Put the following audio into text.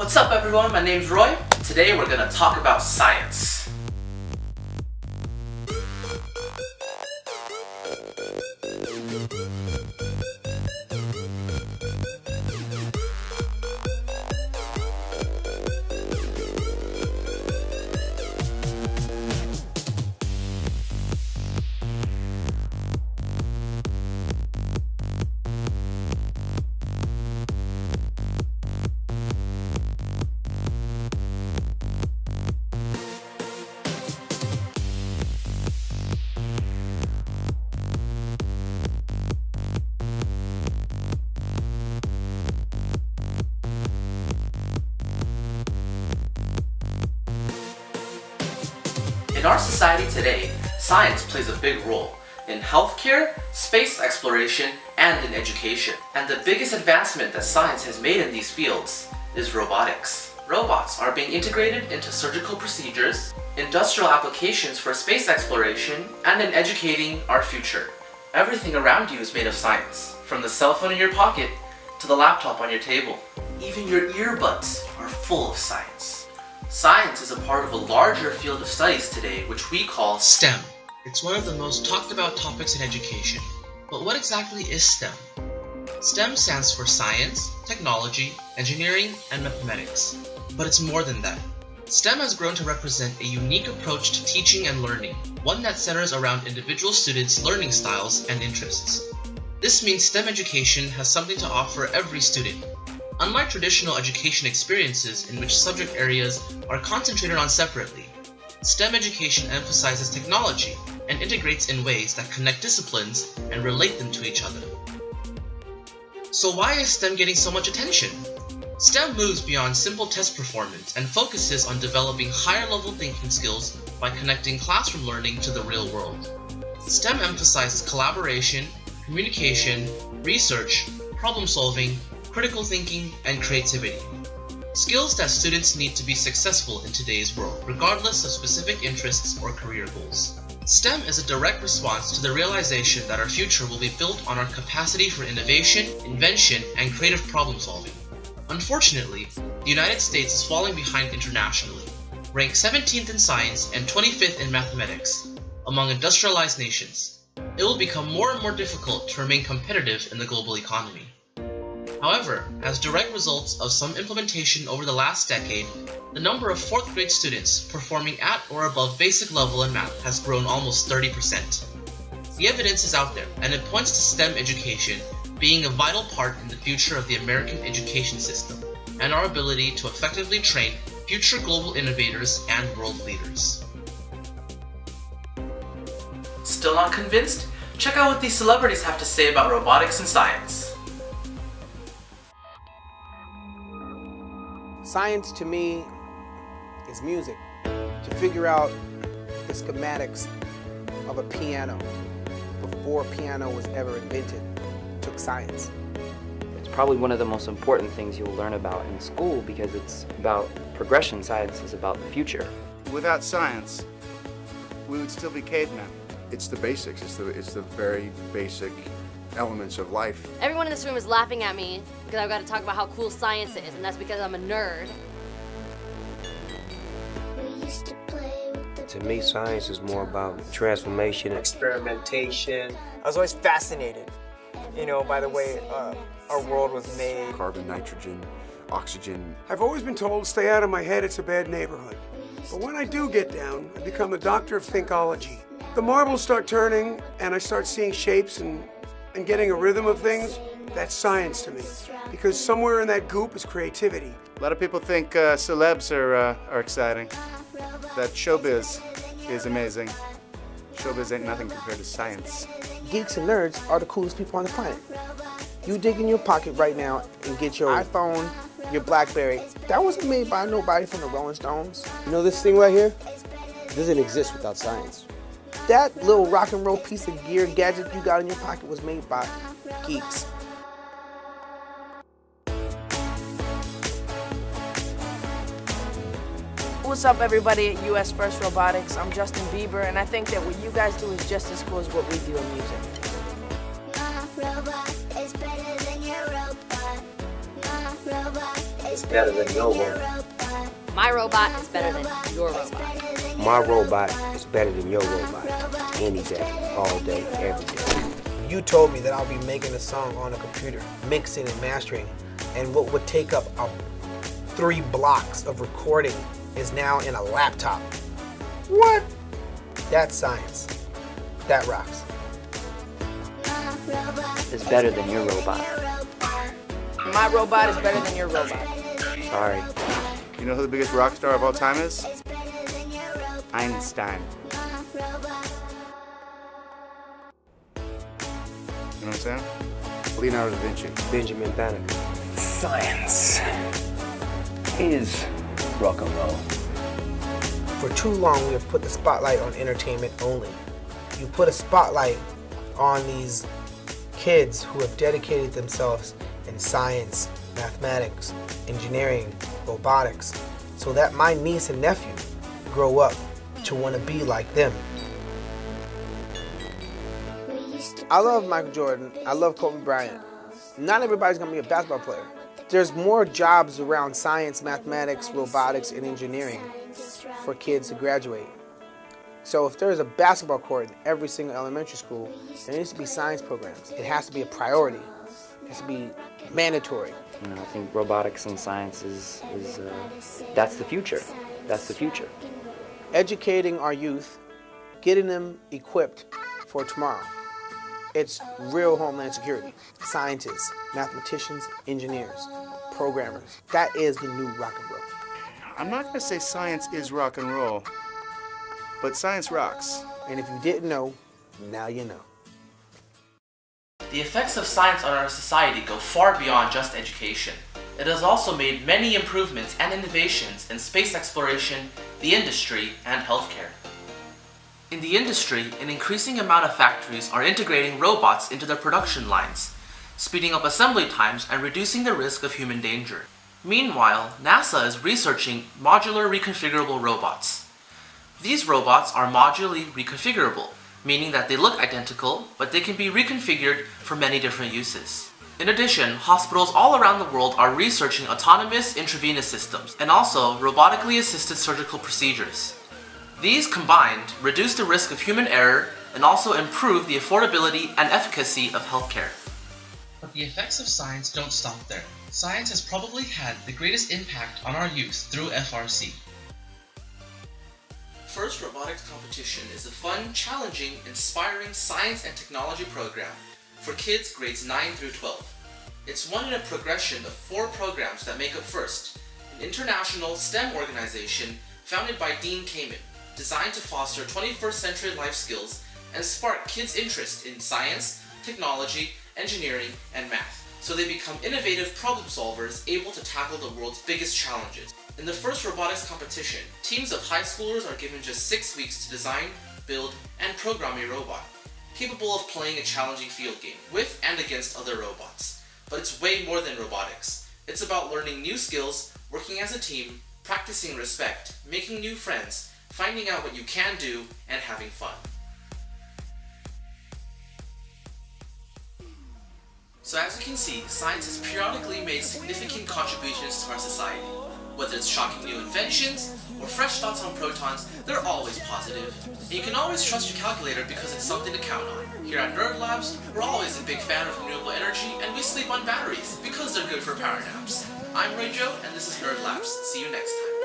What's up everyone, my name's Roy. Today we're gonna talk about science. In our society today, science plays a big role in healthcare, space exploration, and in education. And the biggest advancement that science has made in these fields is robotics. Robots are being integrated into surgical procedures, industrial applications for space exploration, and in educating our future. Everything around you is made of science, from the cell phone in your pocket to the laptop on your table. Even your earbuds are full of science. Science is a part of a larger field of studies today, which we call STEM. It's one of the most talked about topics in education. But what exactly is STEM? STEM stands for science, technology, engineering, and mathematics. But it's more than that. STEM has grown to represent a unique approach to teaching and learning, one that centers around individual students' learning styles and interests. This means STEM education has something to offer every student. Unlike traditional education experiences in which subject areas are concentrated on separately, STEM education emphasizes technology and integrates in ways that connect disciplines and relate them to each other. So why is STEM getting so much attention? STEM moves beyond simple test performance and focuses on developing higher-level thinking skills by connecting classroom learning to the real world. STEM emphasizes collaboration, communication, research, problem-solving, critical thinking, and creativity. Skills that students need to be successful in today's world, regardless of specific interests or career goals. STEM is a direct response to the realization that our future will be built on our capacity for innovation, invention, and creative problem solving. Unfortunately, the United States is falling behind internationally, ranked 17th in science and 25th in mathematics, among industrialized nations. It will become more and more difficult to remain competitive in the global economy. However, as direct results of some implementation over the last decade, the number of 4th grade students performing at or above basic level in math has grown almost 30%. The evidence is out there, and it points to STEM education being a vital part in the future of the American education system, and our ability to effectively train future global innovators and world leaders. Still not convinced? Check out what these celebrities have to say about robotics and science. Science to me is music. To figure out the schematics of a piano before piano was ever invented took science. It's probably one of the most important things you'll learn about in school because it's about progression. Science is about the future. Without science, we would still be cavemen. It's the basics. It's the very basic elements of life. Everyone in this room is laughing at me because I've got to talk about how cool science is, and that's because I'm a nerd. To me, science is more about transformation, experimentation. I was always fascinated, by the way our world was made. Carbon, nitrogen, oxygen. I've always been told, stay out of my head, it's a bad neighborhood. But when I do get down, I become a doctor of thinkology. The marbles start turning, and I start seeing shapes and getting a rhythm of things. That's science to me, because somewhere in that goop is creativity. A lot of people think celebs are exciting. That showbiz is amazing. Showbiz ain't nothing compared to science. Geeks and nerds are the coolest people on the planet. You dig in your pocket right now and get your iPhone, your BlackBerry. That wasn't made by nobody from the Rolling Stones. You know this thing right here? It doesn't exist without science. That little rock and roll piece of gear gadget you got in your pocket was made by geeks. What's up everybody at US First Robotics? I'm Justin Bieber, and I think that what you guys do is just as cool as what we do in music. My robot is better than your robot. My robot is is better than your robot. My robot is better than your robot. My robot is better than your robot. Any day, all day, every day. You told me that I'll be making a song on a computer, mixing and mastering, and what would take up 3 blocks of recording is now in a laptop. What? That's science. That rocks. Is better than your robot. My robot is better than your robot. Sorry. You know who the biggest rock star of all time is? Einstein. You know what I'm saying? Leonardo da Vinci. Benjamin Banneker. Science is rock and roll. For too long, we have put the spotlight on entertainment only. You put a spotlight on these kids who have dedicated themselves in science, mathematics, engineering, robotics, so that my niece and nephew grow up to want to be like them. I love Michael Jordan. I love Kobe Bryant. Not everybody's going to be a basketball player. There's more jobs around science, mathematics, robotics, and engineering for kids to graduate. So if there's a basketball court in every single elementary school, there needs to be science programs. It has to be a priority. It has to be mandatory. You know, I think robotics and science is that's the future. That's the future. Educating our youth, getting them equipped for tomorrow. It's real homeland security. Scientists, mathematicians, engineers, programmers. That is the new rock and roll. I'm not going to say science is rock and roll, but science rocks. And if you didn't know, now you know. The effects of science on our society go far beyond just education. It has also made many improvements and innovations in space exploration, the industry, and healthcare. In the industry, an increasing amount of factories are integrating robots into their production lines, speeding up assembly times and reducing the risk of human danger. Meanwhile, NASA is researching modular reconfigurable robots. These robots are modularly reconfigurable, meaning that they look identical, but they can be reconfigured for many different uses. In addition, hospitals all around the world are researching autonomous intravenous systems and also robotically assisted surgical procedures. These combined reduce the risk of human error and also improve the affordability and efficacy of healthcare. But the effects of science don't stop there. Science has probably had the greatest impact on our youth through FRC. First Robotics Competition is a fun, challenging, inspiring science and technology program for kids grades 9 through 12. It's one in a progression of 4 programs that make up FIRST, an international STEM organization founded by Dean Kamen, designed to foster 21st century life skills and spark kids' interest in science, technology, engineering, and math, so they become innovative problem solvers able to tackle the world's biggest challenges. In the first robotics competition, teams of high schoolers are given just 6 weeks to design, build, and program a robot, capable of playing a challenging field game with and against other robots. But it's way more than robotics. It's about learning new skills, working as a team, practicing respect, making new friends, finding out what you can do, and having fun. So as you can see, science has periodically made significant contributions to our society. Whether it's shocking new inventions or fresh thoughts on protons, they're always positive. And you can always trust your calculator because it's something to count on. Here at Nerd Labs, we're always a big fan of renewable energy and we sleep on batteries because they're good for power naps. I'm Ray Joe and this is Nerd Labs. See you next time.